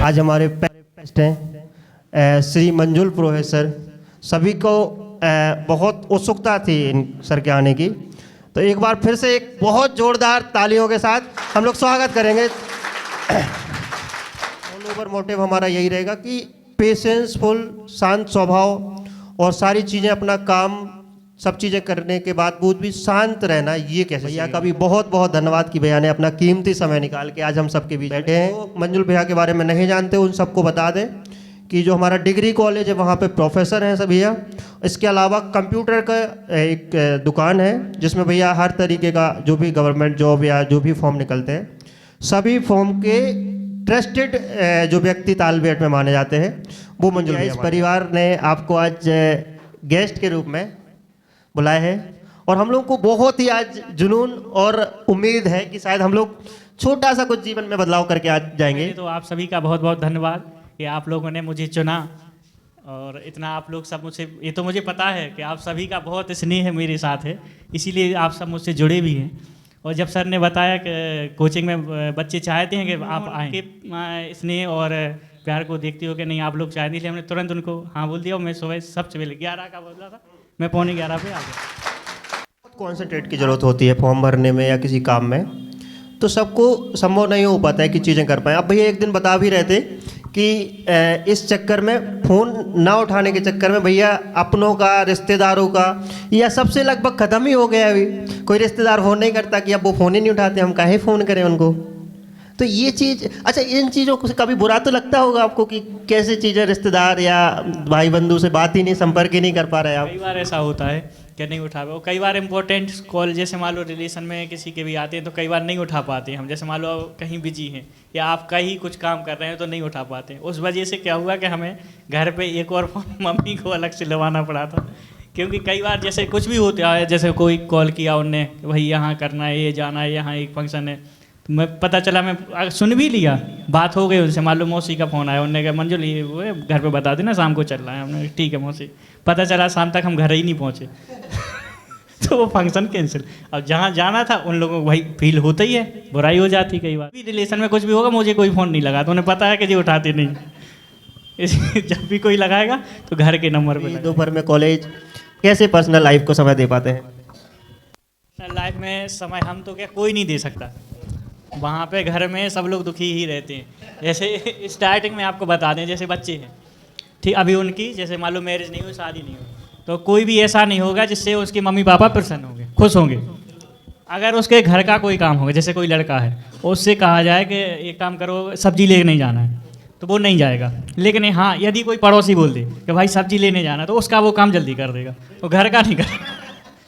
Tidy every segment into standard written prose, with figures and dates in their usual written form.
आज हमारे गेस्ट हैं श्री मंजुल प्रोफेसर। सभी को बहुत उत्सुकता थी इन सर के आने की, तो एक बार फिर से एक बहुत जोरदार तालियों के साथ हम लोग स्वागत करेंगे। ऑल ओवर मोटिव हमारा यही रहेगा कि पेशेंसफुल, शांत स्वभाव और सारी चीज़ें, अपना काम, सब चीज़ें करने के बावजूद भी शांत रहना, ये कैसे। भैया का भी बहुत बहुत धन्यवाद कि भैया ने अपना कीमती समय निकाल के आज हम सबके बीच बैठे हैं। तो मंजुल भैया के बारे में नहीं जानते उन सबको बता दें कि जो हमारा डिग्री कॉलेज है वहाँ पे प्रोफेसर हैं सब भैया। इसके अलावा कंप्यूटर का एक दुकान है जिसमें भैया हर तरीके का जो भी गवर्नमेंट जॉब या जो भी फॉर्म निकलते हैं, सभी फॉर्म के ट्रस्टेड जो व्यक्ति तालबेट में माने जाते हैं वो मंजुल भैया। इस परिवार ने आपको आज गेस्ट के रूप में बुलाए हैं और हम लोग को बहुत ही आज जुनून और उम्मीद है कि शायद हम लोग छोटा सा कुछ जीवन में बदलाव करके आ जाएंगे। तो आप सभी का बहुत बहुत धन्यवाद कि आप लोगों ने मुझे चुना और इतना आप लोग सब मुझसे, ये तो मुझे पता है कि आप सभी का बहुत स्नेह है मेरे साथ है, इसीलिए आप सब मुझसे जुड़े भी हैं। और जब सर ने बताया कि कोचिंग में बच्चे चाहते हैं कि आप आएँ, कि स्नेह और प्यार को देखते हो कि नहीं आप लोग चाहते, इसलिए हमने तुरंत उनको हाँ बोल दिया। और मैं सुबह सबसे पहले 11 का बोला था, मैं 11:45 पे आ गया। बहुत कॉन्सेंट्रेट की ज़रूरत होती है फॉर्म भरने में या किसी काम में, तो सबको संभव नहीं हो पाता है कि चीज़ें कर पाएँ। अब भैया एक दिन बता भी रहे थे कि इस चक्कर में, फ़ोन ना उठाने के चक्कर में भैया अपनों का, रिश्तेदारों का, या सबसे लगभग ख़त्म ही हो गया। अभी कोई रिश्तेदार फ़ोन नहीं करता कि अब वो फ़ोन ही नहीं उठाते, हम काहे फ़ोन करें उनको। तो ये चीज़, अच्छा इन चीज़ों को कभी बुरा तो लगता होगा आपको कि कैसे चीज़ें, रिश्तेदार या भाई बंधु से बात ही नहीं, संपर्क ही नहीं कर पा रहे आप। कई बार ऐसा होता है कि नहीं उठा पाए। कई बार इंपॉर्टेंट कॉल, जैसे मान लो रिलेशन में किसी के भी आते हैं तो कई बार नहीं उठा पाते हम। जैसे मान लो कहीं बिजी हैं या आप कहीं कुछ काम कर रहे हैं तो नहीं उठा पाते। उस वजह से क्या हुआ कि हमें घर पे एक और फोन मम्मी को अलग से लगवाना पड़ा था, क्योंकि कई बार जैसे कुछ भी होता है, जैसे कोई कॉल किया उनने, भाई यहाँ करना है, ये जाना है, यहाँ एक फंक्शन है, तो मैं पता चला, मैं सुन भी लिया, बात हो गई उनसे। मान लो मौसी का फ़ोन आया, उन्होंने कहा मंजुल ये वो है, घर पे बता देना शाम को चल रहा है। हमने ठीक है मौसी। पता चला शाम तक हम घर ही नहीं पहुँचे तो वो फंक्शन कैंसिल। अब जहाँ जाना था उन लोगों को भाई फील होता ही है, बुराई हो जाती कई बार। भी रिलेशन में कुछ भी होगा, मुझे कोई फ़ोन नहीं लगा तो उन्हें पता है कि जी उठाते नहीं जब भी कोई लगाएगा तो घर के नंबर पे। दोपहर में कॉलेज, कैसे पर्सनल लाइफ को समय दे पाते हैं? पर्सनल लाइफ में समय हम तो क्या कोई नहीं दे सकता, वहाँ पे घर में सब लोग दुखी ही रहते हैं। जैसे स्टार्टिंग में आपको बता दें, जैसे बच्चे हैं ठीक, अभी उनकी जैसे मान लो मैरिज नहीं हुई, शादी नहीं हुई, तो कोई भी ऐसा नहीं होगा जिससे उसके मम्मी पापा प्रसन्न होंगे, खुश होंगे। अगर उसके घर का कोई काम होगा, जैसे कोई लड़का है, उससे कहा जाए कि एक काम करो सब्जी लेके नहीं जाना है, तो वो नहीं जाएगा। लेकिन हाँ, यदि कोई पड़ोसी बोल दे कि भाई सब्जी लेने जाना, तो उसका वो काम जल्दी कर देगा, वो घर का नहीं करेगा।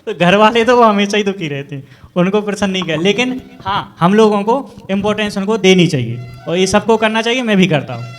तो घर वाले तो वो हमेशा ही दुखी रहते हैं, उनको प्रसन्न नहीं कर। लेकिन हाँ, हम लोगों को इम्पोर्टेंस उनको देनी चाहिए और ये सबको करना चाहिए। मैं भी करता हूँ।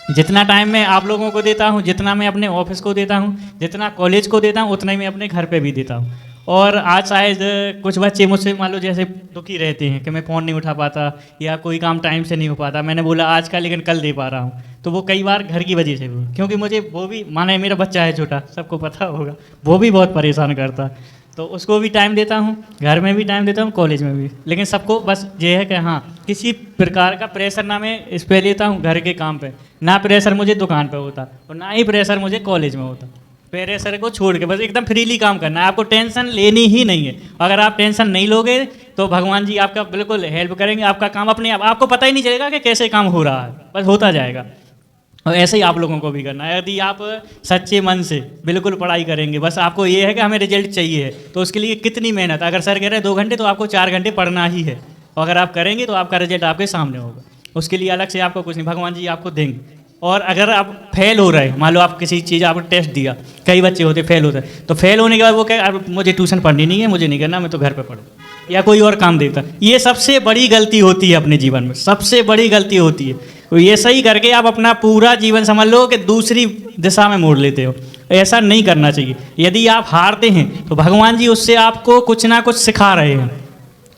जितना टाइम मैं आप लोगों को देता हूँ, जितना मैं अपने ऑफिस को देता हूँ, जितना कॉलेज को देता हूँ, उतना ही मैं अपने घर पे भी देता हूँ। और आज शायद कुछ बच्चे मुझसे मान लो जैसे दुखी रहते हैं कि मैं फ़ोन नहीं उठा पाता या कोई काम टाइम से नहीं हो पाता। मैंने बोला आज का, लेकिन कल दे पा रहा हूँ। तो वो कई बार घर की वजह से भी, क्योंकि मुझे वो भी, माने मेरा बच्चा है छोटा, सबको पता होगा, वो भी बहुत परेशान करता है, तो उसको भी टाइम देता हूँ, घर में भी टाइम देता हूँ, कॉलेज में भी। लेकिन सबको बस ये है कि हाँ, किसी प्रकार का प्रेशर ना मैं इस पे लेता हूँ घर के काम पे, ना प्रेशर मुझे दुकान पे होता और ना ही प्रेशर मुझे कॉलेज में होता। प्रेशर को छोड़ के बस एकदम फ्रीली काम करना है। आपको टेंशन लेनी ही नहीं है। अगर आप टेंशन नहीं लोगे तो भगवान जी आपका बिल्कुल हेल्प करेंगे। आपका काम अपने आप, आपको पता ही नहीं चलेगा कि कैसे काम हो रहा है, बस होता जाएगा। और ऐसे ही आप लोगों को भी करना है। यदि आप सच्चे मन से बिल्कुल पढ़ाई करेंगे, बस आपको ये है कि हमें रिजल्ट चाहिए है, तो उसके लिए कितनी मेहनत। अगर सर कह रहे हैं 2 घंटे, तो आपको 4 घंटे पढ़ना ही है। और अगर आप करेंगे तो आपका रिजल्ट आपके सामने होगा। उसके लिए अलग से आपको कुछ नहीं, भगवान जी आपको देंगे। और अगर आप फेल हो रहे हैं, मान लो आप किसी चीज़, आपको टेस्ट दिया, कई बच्चे होते फेल होते हैं, तो फेल होने के बाद वो कहे मुझे ट्यूशन पढ़नी नहीं है, मुझे नहीं करना, मैं तो घर पर पढ़ूँ या कोई और काम देता। ये सबसे बड़ी गलती होती है अपने जीवन में, सबसे बड़ी गलती होती है। तो ये सही करके आप अपना पूरा जीवन समझ लो कि दूसरी दिशा में मोड़ लेते हो। ऐसा नहीं करना चाहिए। यदि आप हारते हैं तो भगवान जी उससे आपको कुछ ना कुछ सिखा रहे हैं,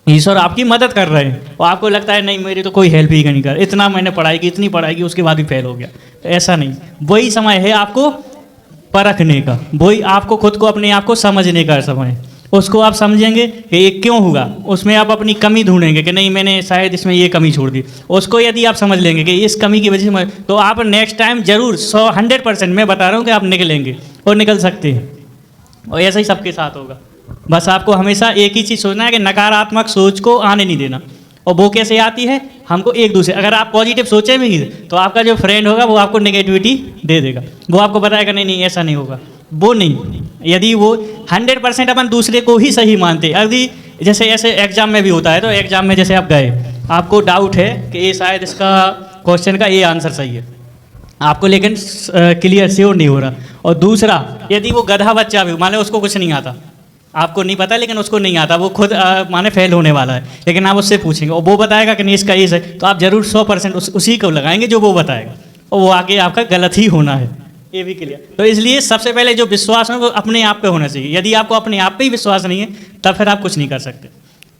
ईश्वर आपकी मदद कर रहे हैं। और आपको लगता है नहीं मेरी तो कोई हेल्प ही नहीं कर, इतना मैंने पढ़ाई की, इतनी पढ़ाई की, उसके बाद भी फेल हो गया। तो ऐसा नहीं, वही समय है आपको परखने का, वही आपको खुद को, अपने आप को समझने का समय है। उसको आप समझेंगे कि ये क्यों हुआ, उसमें आप अपनी कमी ढूंढेंगे कि नहीं मैंने शायद इसमें ये कमी छोड़ दी। उसको यदि आप समझ लेंगे कि इस कमी की वजह से तो आप नेक्स्ट टाइम जरूर 100% मैं बता रहा हूँ कि आप निकलेंगे और निकल सकते हैं। और ऐसा ही सबके साथ होगा। बस आपको हमेशा एक ही चीज़ सोचना है कि नकारात्मक सोच को आने नहीं देना। और वो कैसे आती है, हमको एक दूसरे, अगर आप पॉजिटिव सोचे भी तो आपका जो फ्रेंड होगा वो आपको नेगेटिविटी दे देगा, वो आपको बताएगा नहीं नहीं ऐसा नहीं होगा, वो नहीं। यदि वो 100% अपन दूसरे को ही सही मानते, यदि जैसे ऐसे एग्जाम में भी होता है, तो एग्जाम में जैसे आप गए, आपको डाउट है कि ये शायद इसका क्वेश्चन का ये आंसर सही है, आपको लेकिन क्लियर श्योर नहीं हो रहा। और दूसरा, यदि वो गधा बच्चा भी माने उसको कुछ नहीं आता, आपको नहीं पता लेकिन उसको नहीं आता, वो खुद माने फेल होने वाला है, लेकिन आप उससे पूछेंगे और वो बताएगा कि नहीं इसका ये है, तो आप जरूर 100% उसी को लगाएंगे जो वो बताएगा, और वो आगे आपका गलत ही होना है, ये भी क्लियर। तो इसलिए सबसे पहले जो विश्वास है वो अपने आप पे होना चाहिए। यदि आपको अपने आप पे ही विश्वास नहीं है तब फिर आप कुछ नहीं कर सकते,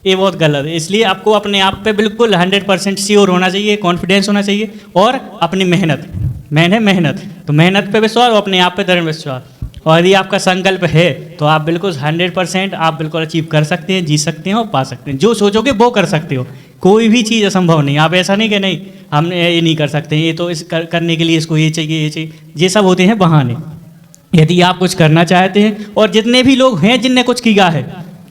ये बहुत गलत है। इसलिए आपको अपने आप पे बिल्कुल 100% श्योर होना चाहिए, कॉन्फिडेंस होना चाहिए, और अपनी मेहनत तो मेहनत पे विश्वास और अपने आप पे दृढ़ विश्वास। और यदि आपका संकल्प है तो आप बिल्कुल 100% आप बिल्कुल अचीव कर सकते हैं, जी सकते हैं और पा सकते हैं। जो सोचोगे वो कर सकते हो, कोई भी चीज़ असंभव नहीं। आप ऐसा नहीं कि नहीं हम ये नहीं कर सकते, ये तो करने के लिए इसको ये चाहिए, ये सब होते हैं बहाने। यदि आप कुछ करना चाहते हैं, और जितने भी लोग हैं जिनने कुछ किया है,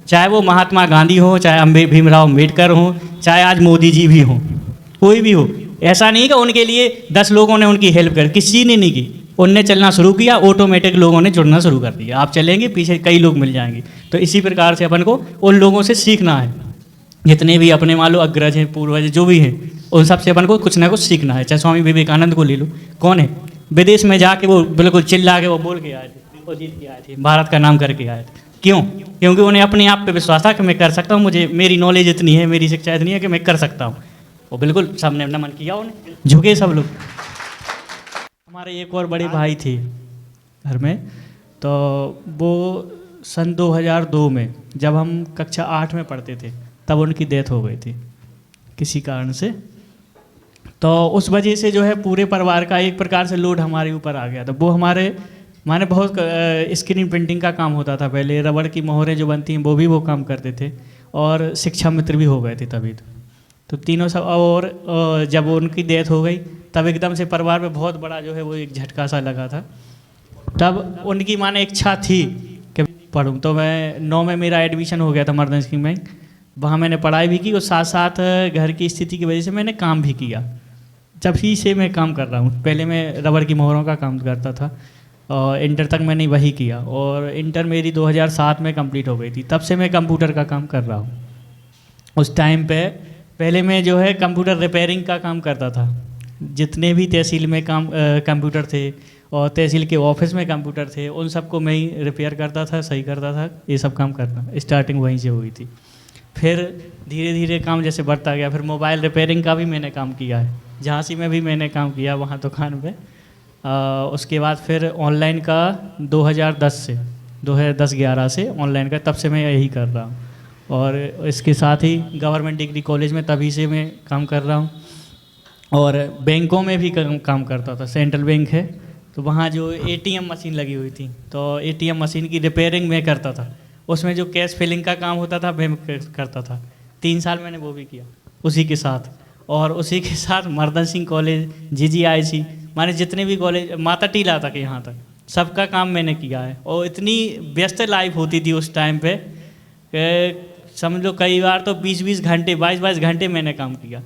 चाहे वो महात्मा गांधी हो, चाहे भीमराव अम्बेडकर हो, चाहे आज मोदी जी भी हों, कोई भी हो, ऐसा नहीं कि उनके लिए 10 लोगों ने उनकी हेल्प कर, किसी ने नहीं की। उनने चलना शुरू किया, ऑटोमेटिक लोगों ने जुड़ना शुरू कर दिया। आप चलेंगे पीछे कई लोग मिल जाएंगे। तो इसी प्रकार से अपन को उन लोगों से सीखना है, जितने भी अपने मान लो अग्रज हैं, पूर्वज जो भी हैं, उन सब से अपन को कुछ ना कुछ सीखना है। चाहे स्वामी विवेकानंद को ले लो, कौन है, विदेश में जाके वो बिल्कुल चिल्ला के वो बोल के आए थे, वो जीत के आए थे, भारत का नाम करके आए थे। क्यों? क्योंकि उन्हें अपने आप पे विश्वास था कि मैं कर सकता हूँ, मुझे मेरी नॉलेज इतनी है, मेरी शिक्षा इतनी है कि मैं कर सकता हूँ। वो बिल्कुल सबने नमन किया, उन्हें झुके सब लोग। हमारे एक और बड़े भाई थे घर में, तो वो सन 2002 में जब हम कक्षा 8 में पढ़ते थे तब उनकी डेथ हो गई थी किसी कारण से। तो उस वजह से जो है पूरे परिवार का एक प्रकार से लोड हमारे ऊपर आ गया था। वो हमारे माने बहुत स्क्रीन प्रिंटिंग का काम होता था पहले, रबड़ की मोहरें जो बनती हैं वो काम करते थे, और शिक्षा मित्र भी हो गए थे तभी। तो तीनों सब, और जब उनकी डेथ हो गई तब एकदम से परिवार में बहुत बड़ा जो है वो एक झटका सा लगा था। तब उनकी माने इच्छा थी कि पढ़ूँ, तो मैं 9 में मेरा एडमिशन हो गया था मर्दन सिंह में, वहाँ मैंने पढ़ाई भी की और साथ साथ घर की स्थिति की वजह से मैंने काम भी किया। जब ही से मैं काम कर रहा हूँ, पहले मैं रबड़ की मोहरों का काम करता था और इंटर तक मैंने वही किया, और इंटर मेरी 2007 में कंप्लीट हो गई थी। तब से मैं कंप्यूटर का काम कर रहा हूँ। उस टाइम पे पहले मैं जो है कंप्यूटर रिपेयरिंग का काम करता था, जितने भी तहसील में कंप्यूटर थे और तहसील के ऑफिस में कंप्यूटर थे उन सबको मैं ही रिपेयर करता था, सही करता था, ये सब काम करना स्टार्टिंग वहीं से हुई थी। फिर धीरे धीरे काम जैसे बढ़ता गया, फिर मोबाइल रिपेयरिंग का भी मैंने काम किया है, झांसी में भी मैंने काम किया वहाँ दुकान पे। उसके बाद फिर ऑनलाइन का 2010-11 से ऑनलाइन का, तब से मैं यही कर रहा हूँ। और इसके साथ ही गवर्नमेंट डिग्री कॉलेज में तभी से मैं काम कर रहा हूँ, और बैंकों में भी काम करता था। सेंट्रल बैंक है तो वहाँ जो एटीएम मशीन लगी हुई थी, तो एटीएम मशीन की रिपेयरिंग मैं करता था, उसमें जो कैश फिलिंग का काम होता था मैं करता था। 3 साल मैंने वो भी किया उसी के साथ। और उसी के साथ मर्दन सिंह कॉलेज, GGIC, माने जितने भी कॉलेज, माता टीला तक यहाँ तक सबका काम मैंने किया है। और इतनी व्यस्त लाइफ होती थी उस टाइम पे, समझ लो कई बार तो 20-20 घंटे, 22-22 घंटे मैंने काम किया।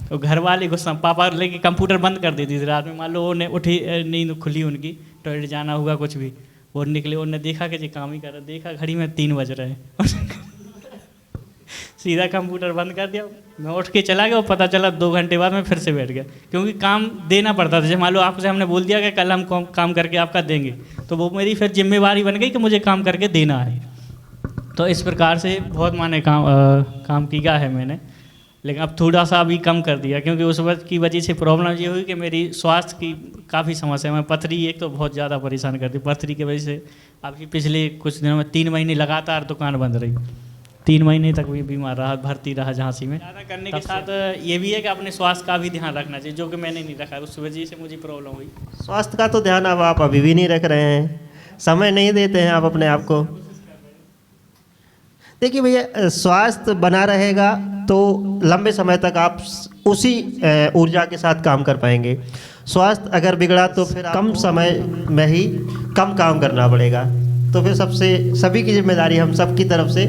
तो घर वाले गुस्सा, पापा लेके कंप्यूटर बंद कर देती थी रात में, मान लो उन्हें उठी नींद खुली उनकी, टॉयलेट जाना हुआ कुछ भी, वो निकले, उन्होंने देखा कि जी काम ही कर रहा, देखा घड़ी में 3 बज रहे हैं सीधा कंप्यूटर बंद कर दिया, मैं उठ के चला गया और पता चला 2 घंटे बाद मैं फिर से बैठ गया, क्योंकि काम देना पड़ता था। जैसे मान लो आपसे हमने बोल दिया कि कल हम काम करके आपका देंगे, तो वो मेरी फिर जिम्मेवारी बन गई कि मुझे काम करके देना है। तो इस प्रकार से बहुत माने काम किया है मैंने, लेकिन अब थोड़ा सा अभी कम कर दिया, क्योंकि उस वक्त की वजह से प्रॉब्लम ये हुई कि मेरी स्वास्थ्य की काफ़ी समस्या, मैं पथरी एक तो बहुत ज़्यादा परेशान करती, पथरी की वजह से अभी पिछले कुछ दिनों में 3 महीने लगातार दुकान बंद रही, 3 महीने तक भी बीमार रहा, भर्ती रहा झांसी में। ज़्यादा करने के साथ ये भी है कि अपने स्वास्थ्य का भी ध्यान रखना चाहिए, जो कि मैंने नहीं रखा, उस वजह से मुझे प्रॉब्लम हुई। स्वास्थ्य का तो ध्यान अब आप अभी भी नहीं रख रहे हैं, समय नहीं देते हैं आप अपने आप को। देखिए भैया, स्वास्थ्य बना रहेगा तो लंबे समय तक आप उसी ऊर्जा के साथ काम कर पाएंगे। स्वास्थ्य अगर बिगड़ा तो फिर कम समय में ही कम काम करना पड़ेगा। तो फिर सभी की जिम्मेदारी हम सब की तरफ से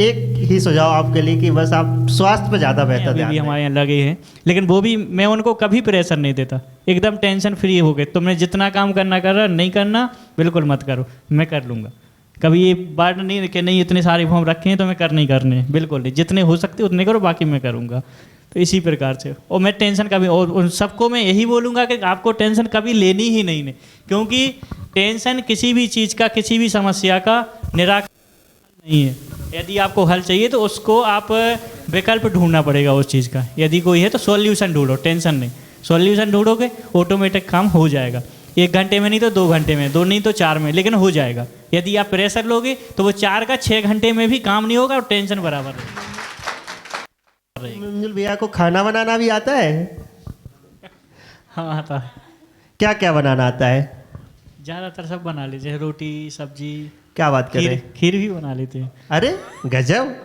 एक ही सुझाव आपके लिए कि बस आप स्वास्थ्य पर ज़्यादा बेहतर अभी ध्यान भी दें। हमारे यहाँ लगे हैं, लेकिन वो भी मैं उनको कभी प्रेशर नहीं देता, एकदम टेंशन फ्री हो गए। तुमने जितना काम करना कर रहा, नहीं करना बिल्कुल मत करो, मैं कर लूँगा। कभी ये बात नहीं कि नहीं इतने सारे फॉर्म रखे हैं तो मैं नहीं करने, बिल्कुल नहीं, जितने हो सकते उतने करो, बाकी मैं करूँगा। तो इसी प्रकार से, और मैं टेंशन कभी, और उन सबको मैं यही बोलूँगा कि आपको टेंशन कभी लेनी ही नहीं, क्योंकि टेंशन किसी भी चीज़ का, किसी भी समस्या का निराकरण नहीं है। यदि आपको हल चाहिए तो उसको आप विकल्प ढूंढना पड़ेगा उस चीज़ का। यदि कोई है तो सॉल्यूशन ढूंढो, टेंशन नहीं। सॉल्यूशन ढूंढोगे ऑटोमेटिक काम हो जाएगा, 1 घंटे में नहीं तो 2 घंटे में, 2 नहीं तो 4 में, लेकिन हो जाएगा। यदि आप प्रेशर लोगे तो वो 4 का 6 घंटे में भी काम नहीं होगा और टेंशन बराबर रहेगी। मंजुल भैया को खाना बनाना भी आता है? हाँ आता है। क्या क्या बनाना आता है? ज़्यादातर सब बना लेते हैं, रोटी सब्जी, क्या बात कर रहे हैं? खीर भी बना लेते हैं। अरे गजब!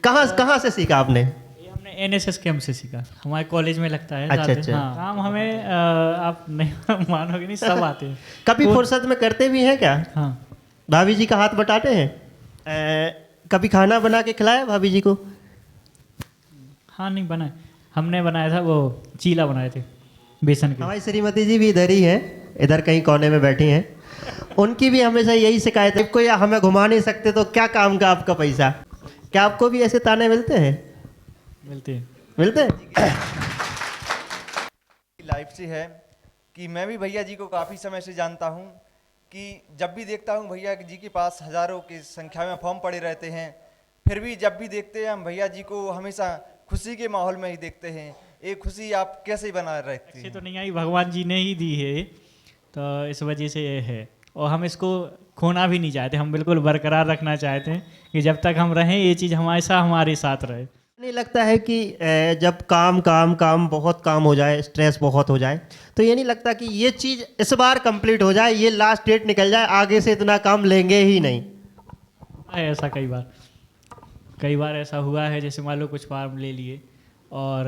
कहाँ से सीखा आपने? ये हमने NSS कैंप से सीखा, हमारे कॉलेज में लगता है। अच्छा, ज़्यादा- अच्छा। हाँ, काम हमें आप नहीं मानोगे नहीं, सब आते हैं। कभी फुर्सत में करते भी हैं क्या? हाँ, भाभी जी का हाथ बटाते हैं? कभी खाना बना के खिलाया भाभी जी को? हाँ नहीं बनाए, हमने बनाया था वो चीला बनाए थे बेसन के। हमारी श्रीमती जी भी इधर ही हैं, इधर कहीं कोने में बैठी हैं। उनकी भी हमेशा यही शिकायत है, कोई हमें घुमा नहीं सकते तो क्या काम का आपका पैसा। क्या आपको भी ऐसे ताने मिलते हैं? मिलते हैं? लाइफ से है कि मैं भी भैया जी को काफ़ी समय से जानता हूँ कि जब भी देखता हूँ भैया जी के पास हज़ारों की संख्या में फॉर्म पड़े रहते हैं, फिर भी जब भी देखते हैं हम भैया जी को हमेशा खुशी के माहौल में ही देखते हैं। एक खुशी आप कैसे बना रखते ऐसे हैं? तो नहीं आई, भगवान जी ने ही दी है, तो इस वजह से ये है। और हम इसको खोना भी नहीं चाहते, हम बिल्कुल बरकरार रखना चाहते हैं कि जब तक हम रहें ये चीज़ हमेशा हमारे साथ रहे। नहीं लगता है कि जब काम बहुत काम हो जाए, स्ट्रेस बहुत हो जाए, तो ये नहीं लगता कि ये चीज़ इस बार कंप्लीट हो जाए, ये लास्ट डेट निकल जाए, आगे से इतना काम लेंगे ही नहीं? है ऐसा कई बार ऐसा हुआ है, जैसे मान लो कुछ फॉर्म ले लिए और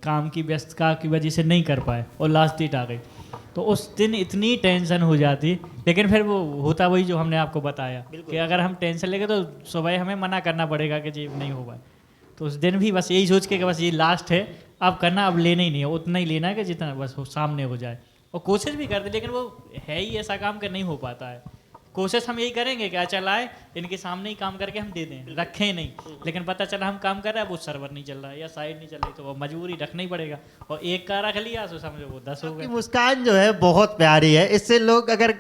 काम की व्यस्तता की वजह से नहीं कर पाए और लास्ट डेट आ गई, तो उस दिन इतनी टेंशन हो जाती। लेकिन फिर वो होता वही जो हमने आपको बताया कि अगर हम टेंशन लेंगे तो सुबह हमें मना करना पड़ेगा कि जी नहीं हो पाए। तो उस दिन भी बस यही सोच के कि बस ये लास्ट है, अब करना, अब लेना ही नहीं है, उतना ही लेना है कि जितना बस वो सामने हो जाए। और कोशिश भी करते, लेकिन वो है ही ऐसा काम कि नहीं हो पाता है। कोशिश हम यही करेंगे कि अच्छा लाए, इनके सामने ही काम करके हम दे दें, रखें नहीं। लेकिन पता चला हम काम कर रहे हैं, वो सर्वर नहीं चल रहा है या साइड नहीं चल रही, तो वो मजबूरी रखना ही पड़ेगा। और एक का रख लिया तो समझो वो 10 हो गए। मुस्कान जो है बहुत प्यारी है, इससे लोग अगर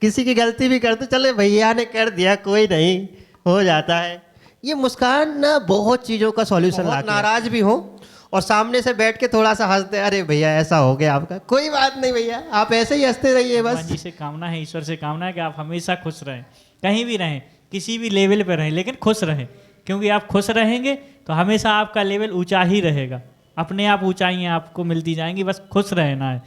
किसी की गलती भी करते, चले भैया ने कर दिया कोई नहीं, हो जाता है। ये मुस्कान ना बहुत चीज़ों का सॉल्यूशन लाती है। नाराज भी हो और सामने से बैठ के थोड़ा सा हंसते, अरे भैया ऐसा हो गया आपका, कोई बात नहीं भैया, आप ऐसे ही हंसते रहिए भगवान बस। जी से कामना है, ईश्वर से कामना है कि आप हमेशा खुश रहें, कहीं भी रहें, किसी भी लेवल पर रहें, लेकिन खुश रहें। क्योंकि आप खुश रहेंगे तो हमेशा आपका लेवल ऊंचा ही रहेगा, अपने आप ऊंचाइयाँ आपको मिलती जाएंगी, बस खुश रहना है।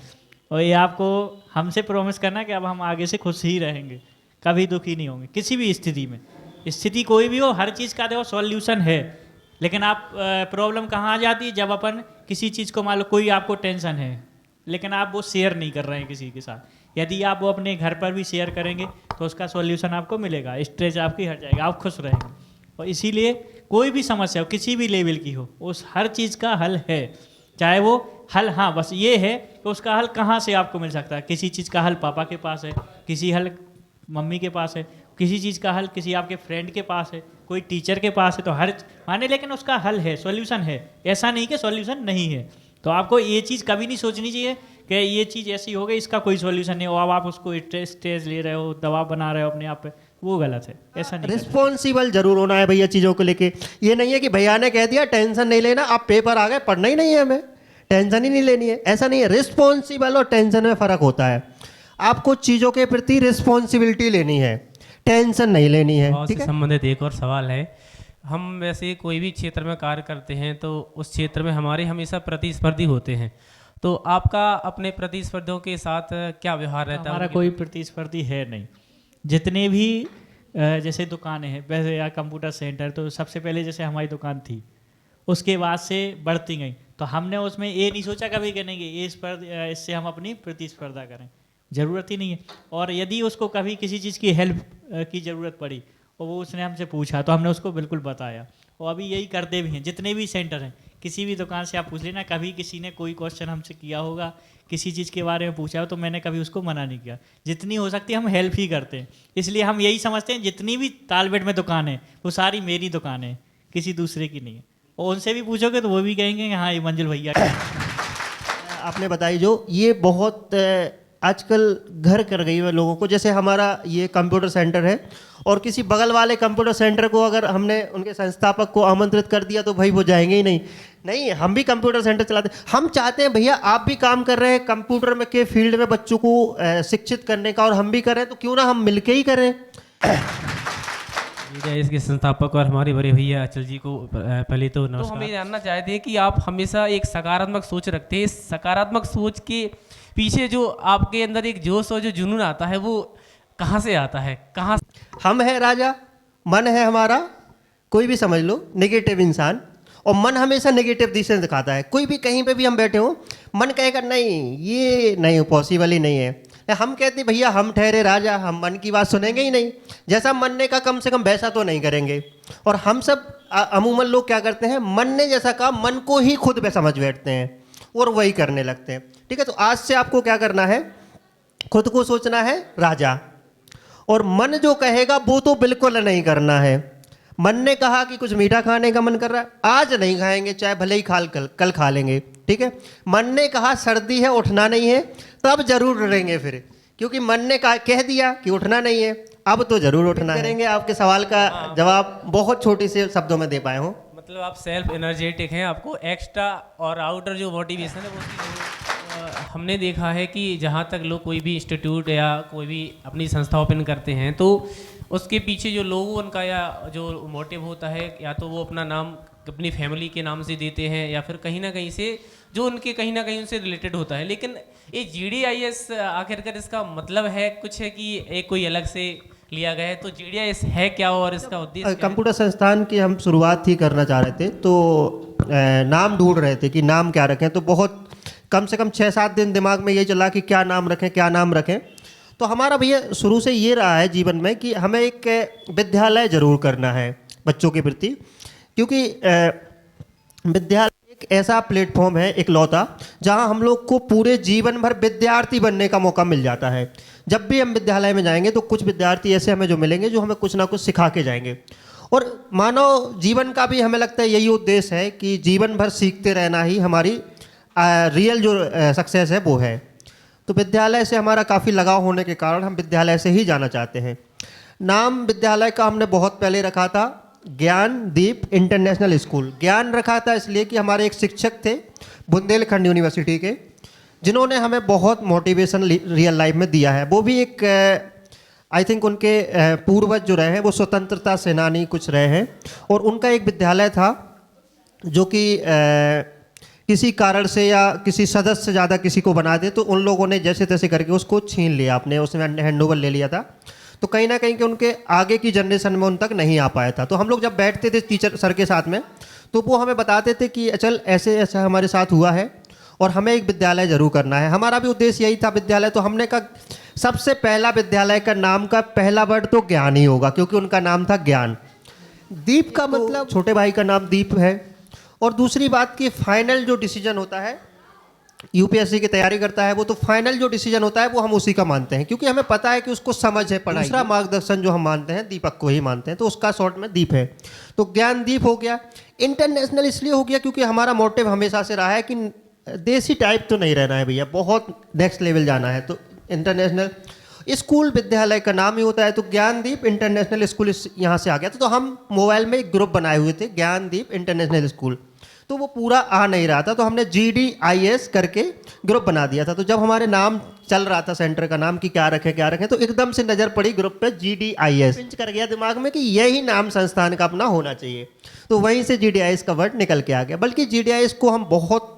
और ये आपको हमसे प्रॉमिस करना है कि अब हम आगे से खुश ही रहेंगे, कभी दुखी नहीं होंगे किसी भी स्थिति में। स्थिति कोई भी हो, हर चीज़ का देखो सॉल्यूशन है। लेकिन आप प्रॉब्लम कहाँ आ जाती है, जब अपन किसी चीज़ को, मान लो कोई आपको टेंशन है लेकिन आप वो शेयर नहीं कर रहे हैं किसी के साथ। यदि आप वो अपने घर पर भी शेयर करेंगे तो उसका सॉल्यूशन आपको मिलेगा, स्ट्रेस आपकी हट जाएगा, आप खुश रहेंगे। और इसीलिए कोई भी समस्या हो, किसी भी लेवल की हो, उस हर चीज़ का हल है। चाहे वो हल, हाँ बस ये है कि उसका हल कहाँ से आपको मिल सकता है। किसी चीज़ का हल पापा के पास है, किसी हल मम्मी के पास है, किसी चीज़ का हल किसी आपके फ्रेंड के पास है, कोई टीचर के पास है, तो हर माने, लेकिन उसका हल है, सॉल्यूशन है। ऐसा नहीं कि सॉल्यूशन नहीं है। तो आपको ये चीज़ कभी नहीं सोचनी चाहिए कि ये चीज़ ऐसी हो गई, इसका कोई सॉल्यूशन नहीं, और अब आप उसको स्ट्रेस ले रहे हो, दबाव बना रहे हो अपने आप पे, वो गलत है। ऐसा नहीं। रिस्पॉन्सिबल जरूर होना है भैया चीज़ों को लेके। ये नहीं है कि भैया ने कह दिया टेंशन नहीं लेना, अब पेपर आ गए, पढ़ना ही नहीं है, हमें टेंशन ही नहीं लेनी है, ऐसा नहीं है। रिस्पॉन्सिबल और टेंशन में फ़र्क होता है। आपको चीज़ों के प्रति रिस्पॉन्सिबिलिटी लेनी है, टेंशन नहीं लेनी है। ठीक है। संबंधित एक और सवाल है, हम वैसे कोई भी क्षेत्र में कार्य करते हैं तो उस क्षेत्र में हमारे हमेशा प्रतिस्पर्धी होते हैं, तो आपका अपने प्रतिस्पर्धियों के साथ क्या व्यवहार रहता है? हमारा कोई प्रतिस्पर्धी है नहीं। जितने भी जैसे दुकानें हैं वैसे या कंप्यूटर सेंटर, तो सबसे पहले जैसे हमारी दुकान थी, उसके बाद से बढ़ती गई, तो हमने उसमें ये नहीं सोचा कभी करेंगे इससे हम अपनी प्रतिस्पर्धा करें, ज़रूरत ही नहीं है। और यदि उसको कभी किसी चीज़ की हेल्प की ज़रूरत पड़ी और वो उसने हमसे पूछा तो हमने उसको बिल्कुल बताया, और अभी यही करते भी हैं। जितने भी सेंटर हैं, किसी भी दुकान से आप पूछ लेना, कभी किसी ने कोई क्वेश्चन हमसे किया होगा, किसी चीज़ के बारे में पूछा हो, तो मैंने कभी उसको मना नहीं किया। जितनी हो सकती है हम हेल्प ही करते हैं, इसलिए हम यही समझते हैं जितनी भी तालबेट में दुकान है वो सारी मेरी दुकान है, किसी दूसरे की नहीं है। और उनसे भी पूछोगे तो वो भी कहेंगे कि हाँ ये मंजिल भैया की है। आपने बताई जो ये बहुत आजकल घर कर गई है लोगों को। जैसे हमारा ये कंप्यूटर सेंटर है और किसी बगल वाले कंप्यूटर सेंटर को अगर हमने उनके संस्थापक को आमंत्रित कर दिया तो भाई वो जाएंगे ही नहीं। नहीं, हम भी कंप्यूटर सेंटर चलाते हैं। हम चाहते हैं भैया आप भी काम कर रहे हैं कंप्यूटर में के फील्ड में बच्चों को शिक्षित करने का, और हम भी करें, तो क्यों ना हम मिलके ही करें। इसके संस्थापक और हमारे बड़े भैया अचल जी को पहले तो नमस्कार। तो हम ये जानना चाहते हैं कि आप हमेशा एक सकारात्मक सोच रखते हैं, इस सकारात्मक सोच के पीछे जो आपके अंदर एक जोश और जो जुनून आता है वो कहाँ से आता है, कहाँ? हम है राजा, मन है हमारा, कोई भी समझ लो नेगेटिव इंसान, और मन हमेशा नेगेटिव दिशा दिखाता है। कोई भी कहीं पे भी हम बैठे हो, मन कहेगा नहीं ये नहीं, पॉसिबल ही नहीं है। हम कहते हैं भैया हम ठहरे राजा, हम मन की बात सुनेंगे ही नहीं, जैसा मन ने कहा कम से कम वैसा तो नहीं करेंगे। और हम सब अमूमन लोग क्या करते हैं, मन ने जैसा कहा मन को ही खुद पे समझ बैठते हैं और वही करने लगते हैं। ठीक है, तो आज से आपको क्या करना है, खुद को सोचना है राजा, और मन जो कहेगा वो तो बिल्कुल नहीं करना है। मन ने कहा कि कुछ मीठा खाने का मन कर रहा है, आज नहीं खाएंगे, चाहे भले ही कल खा लेंगे। ठीक है, मन ने कहा सर्दी है उठना नहीं है, तब जरूर उठेंगे फिर, क्योंकि मन ने कह दिया कि उठना नहीं है, अब तो जरूर उठना करेंगे। आपके सवाल का जवाब बहुत छोटी से शब्दों में दे पाए हूँ। मतलब आप सेल्फ एनर्जेटिक हैं, आपको एक्स्ट्रा और आउटर जो मोटिवेशन है वो हमने देखा है कि जहाँ तक लोग कोई भी इंस्टीट्यूट या कोई भी अपनी संस्था ओपन करते हैं तो उसके पीछे जो लोगों उनका या जो मोटिव होता है, या तो वो अपना नाम अपनी फैमिली के नाम से देते हैं या फिर कहीं ना कहीं से जो उनके कहीं ना कहीं उनसे रिलेटेड होता है। लेकिन ये GDIS आखिरकार इसका मतलब है कुछ है कि एक कोई अलग से लिया गया है, तो GDIS है क्या और इसका उद्देश्य? कंप्यूटर संस्थान की हम शुरुआत ही करना चाह रहे थे, तो नाम ढूंढ रहे थे कि नाम क्या रखें, तो बहुत कम से कम 6-7 दिन दिमाग में ये चला कि क्या नाम रखें क्या नाम रखें। तो हमारा भैया शुरू से ये रहा है जीवन में कि हमें एक विद्यालय जरूर करना है बच्चों के प्रति, क्योंकि विद्यालय एक ऐसा प्लेटफॉर्म है इकलौता जहां हम लोग को पूरे जीवन भर विद्यार्थी बनने का मौका मिल जाता है। जब भी हम विद्यालय में जाएंगे तो कुछ विद्यार्थी ऐसे हमें जो मिलेंगे जो हमें कुछ ना कुछ सिखा के जाएंगे, और मानव जीवन का भी हमें लगता है यही उद्देश्य है कि जीवन भर सीखते रहना ही हमारी रियल जो सक्सेस है वो है। तो विद्यालय से हमारा काफ़ी लगाव होने के कारण हम विद्यालय से ही जाना चाहते हैं। नाम विद्यालय का हमने बहुत पहले रखा था ज्ञानदीप इंटरनेशनल स्कूल। ज्ञान रखा था इसलिए कि हमारे एक शिक्षक थे बुंदेलखंड यूनिवर्सिटी के, जिन्होंने हमें बहुत मोटिवेशन रियल लाइफ में दिया है। वो भी एक आई थिंक उनके पूर्वज जो रहे हैं वो स्वतंत्रता सेनानी कुछ रहे हैं, और उनका एक विद्यालय था जो कि किसी कारण से या किसी सदस्य से ज़्यादा किसी को बना दे, तो उन लोगों ने जैसे तैसे करके उसको छीन लिया, अपने उसमें हैंडओवर ले लिया था। तो कहीं ना कहीं कि उनके आगे की जनरेशन में उन तक नहीं आ पाया था। तो हम लोग जब बैठते थे टीचर सर के साथ में, तो वो हमें बताते थे कि चल ऐसे ऐसा हमारे साथ हुआ है और हमें एक विद्यालय जरूर करना है। हमारा भी उद्देश्य यही था विद्यालय। तो हमने कहा सबसे पहला विद्यालय का नाम का पहला वर्ड तो ज्ञान ही होगा, क्योंकि उनका नाम था ज्ञान। दीप का मतलब छोटे भाई का नाम दीप है। और दूसरी बात कि फाइनल जो डिसीजन होता है, यूपीएससी की तैयारी करता है वो, तो फाइनल जो डिसीजन होता है वो हम उसी का मानते हैं, क्योंकि हमें पता है कि उसको समझ है पढ़ाई। दूसरा मार्गदर्शन जो हम मानते हैं दीपक को ही मानते हैं, तो उसका शॉर्ट में दीप है। तो ज्ञान दीप हो गया। इंटरनेशनल इसलिए हो गया क्योंकि हमारा मोटिव हमेशा से रहा है कि देसी टाइप तो नहीं रहना है भैया, बहुत नेक्स्ट लेवल जाना है। तो इंटरनेशनल स्कूल विद्यालय का नाम ही होता है, तो ज्ञानदीप इंटरनेशनल स्कूल यहाँ से आ गया था। तो हम मोबाइल में एक ग्रुप बनाए हुए थे ज्ञानदीप इंटरनेशनल स्कूल, तो वो पूरा आ नहीं रहा था, तो हमने GDIS करके ग्रुप बना दिया था। तो जब हमारे नाम चल रहा था सेंटर का नाम कि क्या रखें, तो एकदम से नज़र पड़ी ग्रुप पे GDIS, पिंच कर गया दिमाग में कि यही नाम संस्थान का अपना होना चाहिए। तो वहीं से GDIS का वर्ड निकल के आ गया। बल्कि GDIS को हम बहुत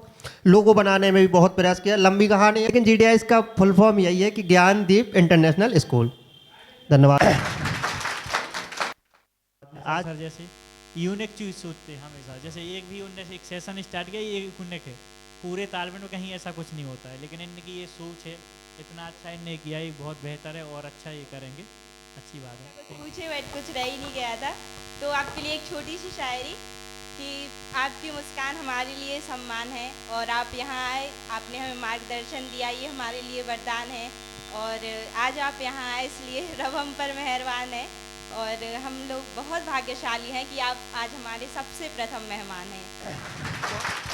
लोगो बनाने में भी बहुत प्रयास किया, लंबी कहानी है, लेकिन GDIS का फुल फॉर्म यही है कि ज्ञानदीप इंटरनेशनल स्कूल। धन्यवाद। आज सर जैसे यूनिक चीज़ सोचते हैं हमेशा, जैसे एक भी उनने एक सेशन स्टार्ट किया, ये यूनिक है, पूरे तालमेल में कहीं ऐसा कुछ नहीं होता है, लेकिन इनकी ये सोच है, इतना अच्छा इनने किया, ये बहुत बेहतर है और अच्छा ये करेंगे, अच्छी बात है। कुछ पूछे बट कुछ रह ही नहीं गया था, तो आपके लिए एक छोटी सी शायरी कि आपकी मुस्कान हमारे लिए सम्मान है और आप यहाँ आए, आपने हमें मार्गदर्शन दिया, ये हमारे लिए वरदान है और आज आप यहाँ आए इसलिए रब हम पर मेहरबान है और हम लोग बहुत भाग्यशाली हैं कि आप आज हमारे सबसे प्रथम मेहमान हैं।